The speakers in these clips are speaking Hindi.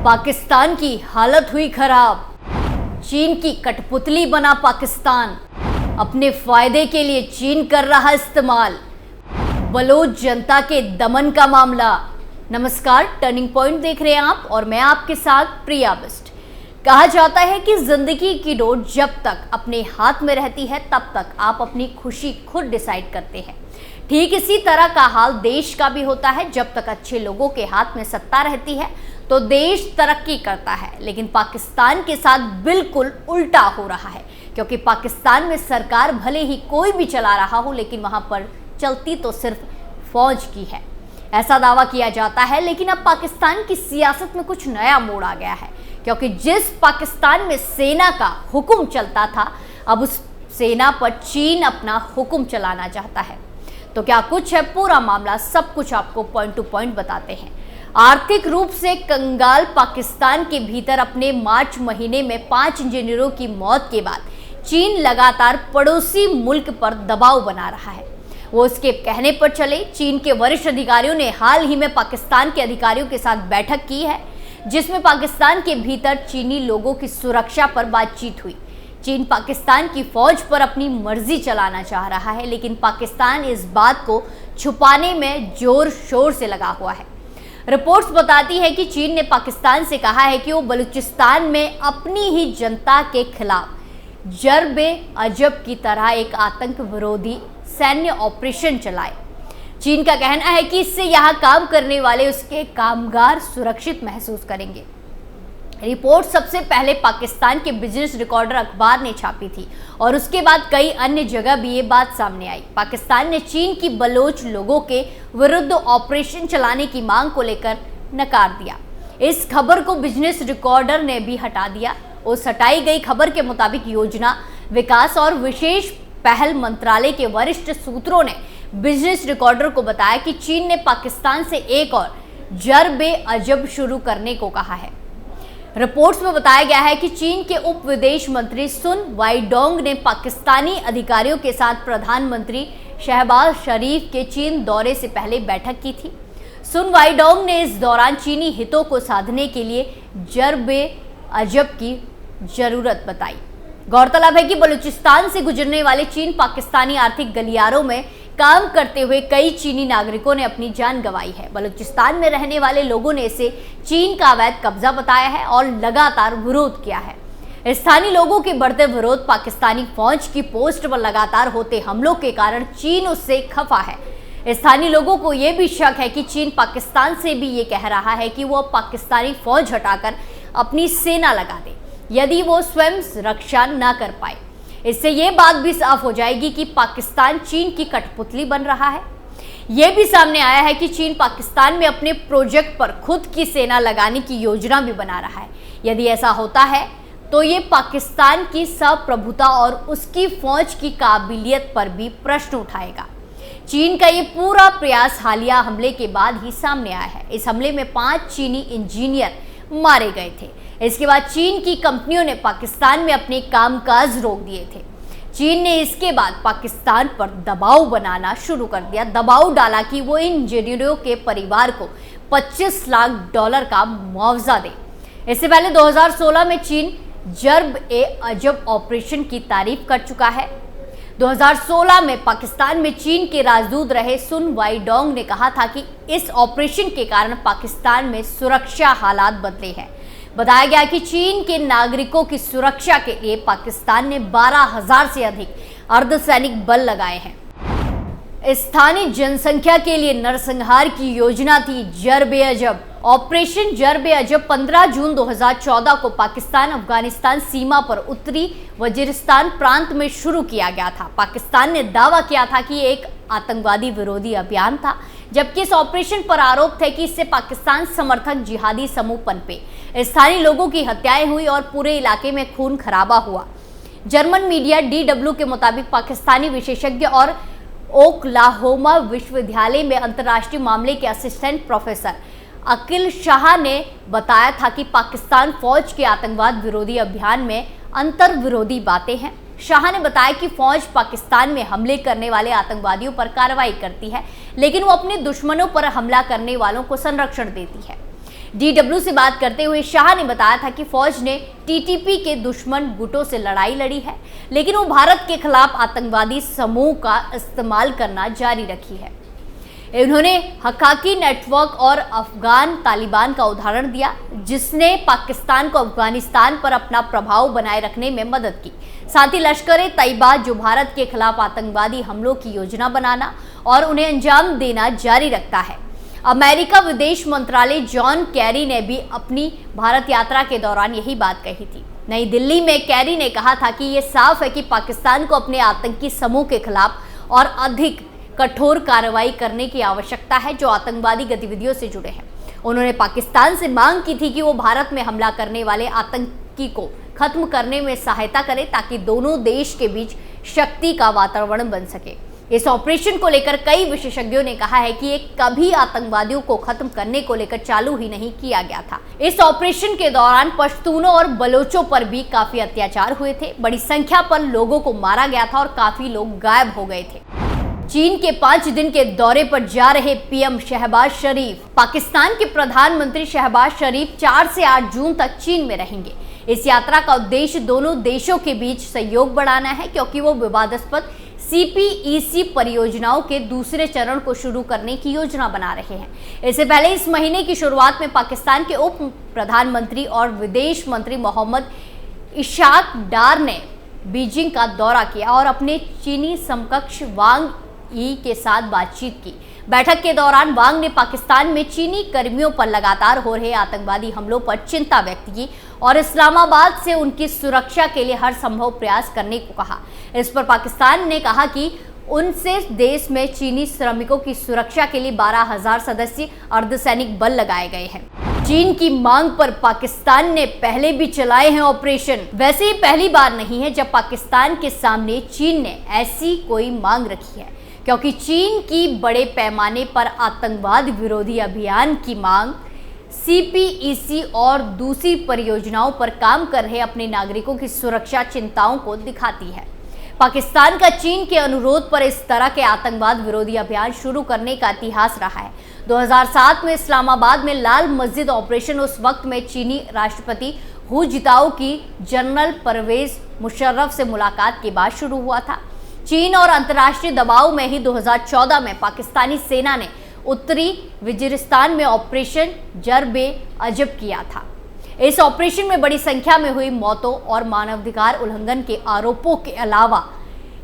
पाकिस्तान की हालत हुई खराब। चीन की कठपुतली बना पाकिस्तान। अपने फायदे के लिए चीन कर रहा इस्तेमाल। बलोच जनता के दमन का मामला। नमस्कार, टर्निंग पॉइंट देख रहे हैं आप और मैं आपके साथ प्रिया बिस्ट। कहा जाता है कि जिंदगी की डोर जब तक अपने हाथ में रहती है तब तक आप अपनी खुशी खुद डिसाइड करते हैं। ठीक इसी तरह का हाल देश का भी होता है। जब तक अच्छे लोगों के हाथ में सत्ता रहती है तो देश तरक्की करता है, लेकिन पाकिस्तान के साथ बिल्कुल उल्टा हो रहा है, क्योंकि पाकिस्तान में सरकार भले ही कोई भी चला रहा हो, लेकिन वहां पर चलती तो सिर्फ फौज की है, ऐसा दावा किया जाता है। लेकिन अब पाकिस्तान की सियासत में कुछ नया मोड़ आ गया है, क्योंकि जिस पाकिस्तान में सेना का हुक्म चलता था, अब उस सेना पर चीन अपना हुक्म चलाना चाहता है। तो क्या कुछ है पूरा मामला, सब कुछ आपको पॉइंट टू पॉइंट बताते हैं। आर्थिक रूप से कंगाल पाकिस्तान के भीतर अपने मार्च महीने में 5 इंजीनियरों की मौत के बाद चीन लगातार पड़ोसी मुल्क पर दबाव बना रहा है। वो उसके कहने पर चले। चीन के वरिष्ठ अधिकारियों ने हाल ही में पाकिस्तान के अधिकारियों के साथ बैठक की है, जिसमें पाकिस्तान के भीतर चीनी लोगों की सुरक्षा पर बातचीत हुई। चीन पाकिस्तान की फौज पर अपनी मर्जी चलाना चाह रहा है, लेकिन पाकिस्तान इस बात को छुपाने में जोर शोर से लगा हुआ है। रिपोर्ट्स बताती है कि चीन ने पाकिस्तान से कहा है कि वो बलूचिस्तान में अपनी ही जनता के खिलाफ जर्ब-ए-अजब की तरह एक आतंक विरोधी सैन्य ऑपरेशन चलाए। चीन का कहना है कि इससे यहाँ काम करने वाले उसके कामगार सुरक्षित महसूस करेंगे। रिपोर्ट सबसे पहले पाकिस्तान के बिजनेस रिकॉर्डर अखबार ने छापी थी और उसके बाद कई अन्य जगह भी ये बात सामने आई। पाकिस्तान ने चीन की बलोच लोगों के विरुद्ध ऑपरेशन चलाने की मांग को लेकर नकार दिया। इस खबर को बिजनेस रिकॉर्डर ने भी हटा दिया। उस हटाई गई खबर के मुताबिक योजना, विकास और विशेष पहल मंत्रालय के वरिष्ठ सूत्रों ने बिजनेस रिकॉर्डर को बताया कि चीन ने पाकिस्तान से एक और जर्ब-ए-अजब शुरू करने को कहा है। रिपोर्ट्स में बताया गया है कि चीन के उप विदेश मंत्री सुन वाईडोंग ने पाकिस्तानी अधिकारियों के साथ प्रधानमंत्री शहबाज शरीफ के चीन दौरे से पहले बैठक की थी। सुन वाईडोंग ने इस दौरान चीनी हितों को साधने के लिए जर्ब-ए-अजब की जरूरत बताई। गौरतलब है कि बलूचिस्तान से गुजरने वाले चीन पाकिस्तानी आर्थिक गलियारों में काम करते हुए कई चीनी नागरिकों ने अपनी जान गंवाई है। बलूचिस्तान में रहने वाले लोगों ने इसे चीन का अवैध कब्जा बताया है और लगातार विरोध किया है। स्थानीय लोगों के बढ़ते विरोध, पाकिस्तानी फौज की पोस्ट पर लगातार होते हमलों के कारण चीन उससे खफा है। स्थानीय लोगों को यह भी शक है कि चीन पाकिस्तान से भी ये कह रहा है कि वो पाकिस्तानी फौज हटाकर अपनी सेना लगा दे, यदि वो स्वयं रक्षा न कर पाए। इससे ये बात भी साफ हो जाएगी कि पाकिस्तान चीन की कठपुतली बन रहा है। यह भी सामने आया है कि चीन पाकिस्तान में अपने प्रोजेक्ट पर खुद की सेना लगाने की योजना भी बना रहा है। यदि ऐसा होता है तो ये पाकिस्तान की संप्रभुता और उसकी फौज की काबिलियत पर भी प्रश्न उठाएगा। चीन का ये पूरा प्रयास हालिया हमले के बाद ही सामने आया है। इस हमले में 5 चीनी इंजीनियर मारे गए थे। इसके बाद चीन की कंपनियों ने पाकिस्तान में अपने कामकाज रोक दिए थे। चीन ने इसके बाद पाकिस्तान पर दबाव बनाना शुरू कर दिया। दबाव डाला कि वो इन इंजीनियरों के परिवार को $25 लाख का मुआवजा दे। इससे पहले 2016 में चीन जर्ब-ए-अजब ऑपरेशन की तारीफ कर चुका है। 2016 में पाकिस्तान में चीन के राजदूत रहे सुन वाईडोंग ने कहा था कि इस ऑपरेशन के कारण पाकिस्तान में सुरक्षा हालात बदले हैं। बताया गया कि चीन के नागरिकों की सुरक्षा के लिए पाकिस्तान ने 12,000 से अधिक अर्धसैनिक बल लगाए हैं। स्थानीय जनसंख्या के लिए नरसंहार की योजना थी जर्ब-ए-अजब। ऑपरेशन जर्ब-ए-अजब 15 जून 2014 को पाकिस्तान अफगानिस्तान सीमा पर उत्तरी वजीरिस्तान प्रांत में शुरू किया गया था। पाकिस्तान ने दावा किया था कि एक आतंकवादी विरोधी अभियान था, जबकि इस ऑपरेशन पर आरोप थे कि इससे पाकिस्तान समर्थक जिहादी समूह पनपे। स्थानीय लोगों की हत्याएं हुई और पूरे इलाके में खून खराबा हुआ। जर्मन मीडिया DW के मुताबिक पाकिस्तानी विशेषज्ञ और ओकलाहोमा विश्वविद्यालय में अंतर्राष्ट्रीय मामले के असिस्टेंट प्रोफेसर अकील शाह ने बताया था कि पाकिस्तान फौज के आतंकवाद विरोधी अभियान में अंतर विरोधी बातें हैं। शाह ने बताया कि फौज पाकिस्तान में हमले करने वाले आतंकवादियों पर कार्रवाई करती है, लेकिन वो अपने दुश्मनों पर हमला करने वालों को संरक्षण देती है। DW से बात करते हुए शाह ने बताया था कि फौज ने TTP के दुश्मन गुटों से लड़ाई लड़ी है, लेकिन वो भारत के खिलाफ आतंकवादी समूह का इस्तेमाल करना जारी रखी है। उन्होंने हक्काकी नेटवर्क और अफगान तालिबान का उदाहरण दिया, जिसने पाकिस्तान को अफगानिस्तान पर अपना प्रभाव बनाए रखने में मदद की। साथ ही लश्कर-ए-तैयबा, जो भारत के खिलाफ आतंकवादी हमलों की योजना बनाना और उन्हें अंजाम देना जारी रखता है। अमेरिका विदेश मंत्रालय जॉन कैरी ने भी अपनी भारत यात्रा के दौरान यही बात कही थी। नई दिल्ली में कैरी ने कहा था कि ये साफ है कि पाकिस्तान को अपने आतंकी समूह के खिलाफ और अधिक कठोर कार्रवाई करने की आवश्यकता है, जो आतंकवादी गतिविधियों से जुड़े हैं। उन्होंने पाकिस्तान से मांग की थी कि वो भारत में हमला करने वाले आतंकी को खत्म करने में सहायता करे, ताकि दोनों देश के बीच शक्ति का वातावरण बन सके। इस ऑपरेशन को लेकर कई विशेषज्ञों ने कहा है कि ये कभी आतंकवादियों को खत्म करने को लेकर चालू ही नहीं किया गया था। इस ऑपरेशन के दौरान पश्तूनों और बलोचों पर भी काफी अत्याचार हुए थे। बड़ी संख्या पर लोगों को मारा गया था और काफी लोग गायब हो गए थे। चीन के 5 दिन के दौरे पर जा रहे पीएम शहबाज शरीफ, पाकिस्तान के प्रधानमंत्री शहबाज शरीफ 4 से 8 जून तक चीन में रहेंगे। इस यात्रा का उद्देश्य दोनों देशों के बीच सहयोग बढ़ाना है, क्योंकि वो विवादास्पद CPEC परियोजनाओं के दूसरे चरण को शुरू करने की योजना बना रहे हैं। इससे पहले इस महीने की शुरुआत में पाकिस्तान के उप प्रधानमंत्री और विदेश मंत्री मोहम्मद इशाक डार ने बीजिंग का दौरा किया और अपने चीनी समकक्ष वांग यी के साथ बातचीत की। बैठक के दौरान वांग ने पाकिस्तान में चीनी कर्मियों पर लगातार हो रहे आतंकवादी हमलों पर चिंता व्यक्त की और इस्लामाबाद से उनकी सुरक्षा के लिए हर संभव प्रयास करने को कहा। इस पर पाकिस्तान ने कहा कि उनसे देश में चीनी श्रमिकों की सुरक्षा के लिए 12,000 सदस्यीय अर्धसैनिक बल लगाए गए हैं। चीन की मांग पर पाकिस्तान ने पहले भी चलाए हैं ऑपरेशन। वैसे ही पहली बार नहीं है जब पाकिस्तान के सामने चीन ने ऐसी कोई मांग रखी है, क्योंकि चीन की बड़े पैमाने पर आतंकवाद विरोधी अभियान की मांग CPEC और दूसरी परियोजनाओं पर काम कर रहे अपने नागरिकों की सुरक्षा चिंताओं को दिखाती है। पाकिस्तान का चीन के अनुरोध पर इस तरह के आतंकवाद विरोधी अभियान शुरू करने का इतिहास रहा है। 2007 में इस्लामाबाद में लाल मस्जिद ऑपरेशन उस वक्त में चीनी राष्ट्रपति हू जिताओ की जनरल परवेज मुशर्रफ से मुलाकात के बाद शुरू हुआ था। चीन और अंतर्राष्ट्रीय दबाव में ही 2014 में पाकिस्तानी सेना ने उत्तरी वजीरिस्तान में ऑपरेशन जर-ए-अजब किया था। इस ऑपरेशन में बड़ी संख्या में हुई मौतों और मानवाधिकार उल्लंघन के आरोपों के अलावा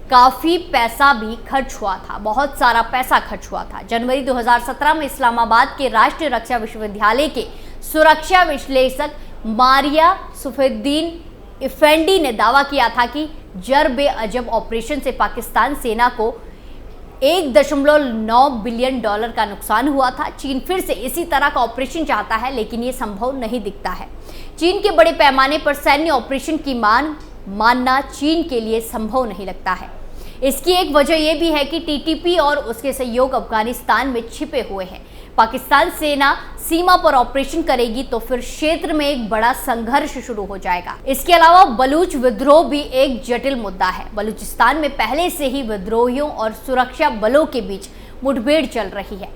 काफी पैसा भी खर्च हुआ था, बहुत सारा पैसा खर्च हुआ था। जनवरी 2017 में इस्लामाबाद के राष्ट्रीय रक्षा विश्वविद्यालय के सुरक्षा विश्लेषक मारिया सफीउद्दीन इफेंडी ने दावा किया था कि जर-ए-अजब ऑपरेशन से पाकिस्तान सेना को $1.9 बिलियन का नुकसान हुआ था। चीन फिर से इसी तरह का ऑपरेशन चाहता है, लेकिन ये संभव नहीं दिखता है। चीन के बड़े पैमाने पर सैन्य ऑपरेशन की मानना चीन के लिए संभव नहीं लगता है। इसकी एक वजह यह भी है कि TTP और उसके सहयोग अफगानिस्तान में छिपे हुए हैं। पाकिस्तान सेना सीमा पर ऑपरेशन करेगी तो फिर क्षेत्र में एक बड़ा संघर्ष शुरू हो जाएगा। इसके अलावा बलूच विद्रोह भी एक जटिल मुद्दा है। बलूचिस्तान में पहले से ही विद्रोहियों और सुरक्षा बलों के बीच मुठभेड़ चल रही है।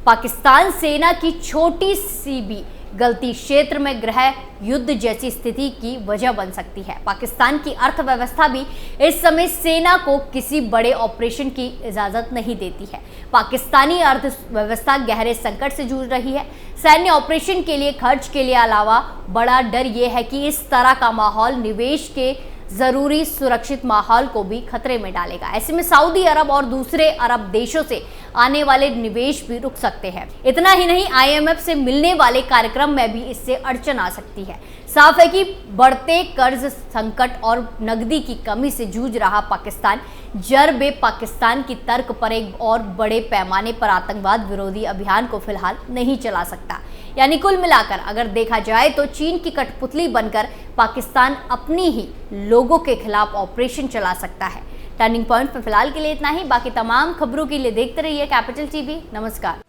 पाकिस्तान सेना की छोटी सी भी गलती क्षेत्र में गृह युद्ध जैसी स्थिति की वजह बन सकती है। पाकिस्तान की अर्थव्यवस्था भी इस समय सेना को किसी बड़े ऑपरेशन की इजाजत नहीं देती है। पाकिस्तानी अर्थव्यवस्था गहरे संकट से जूझ रही है। सैन्य ऑपरेशन के लिए खर्च के लिए अलावा बड़ा डर यह है कि इस तरह का माहौल निवेश के जरूरी सुरक्षित माहौल को भी खतरे में डालेगा। ऐसे में सऊदी अरब और दूसरे अरब देशों से आने वाले निवेश भी रुक सकते हैं। इतना ही नहीं, IMF से मिलने वाले कार्यक्रम में भी इससे अड़चन आ सकती है। साफ है कि बढ़ते कर्ज संकट और नकदी की कमी से जूझ रहा पाकिस्तान जर-ए-पाकिस्तान की तर्क पर एक और बड़े पैमाने पर आतंकवाद विरोधी अभियान को फिलहाल नहीं चला सकता। यानी कुल मिलाकर अगर देखा जाए तो चीन की कठपुतली बनकर पाकिस्तान अपनी ही लोगों के खिलाफ ऑपरेशन चला सकता है। टर्निंग पॉइंट पर फिलहाल के लिए इतना ही। बाकी तमाम खबरों के लिए देखते रहिए कैपिटल TV। नमस्कार।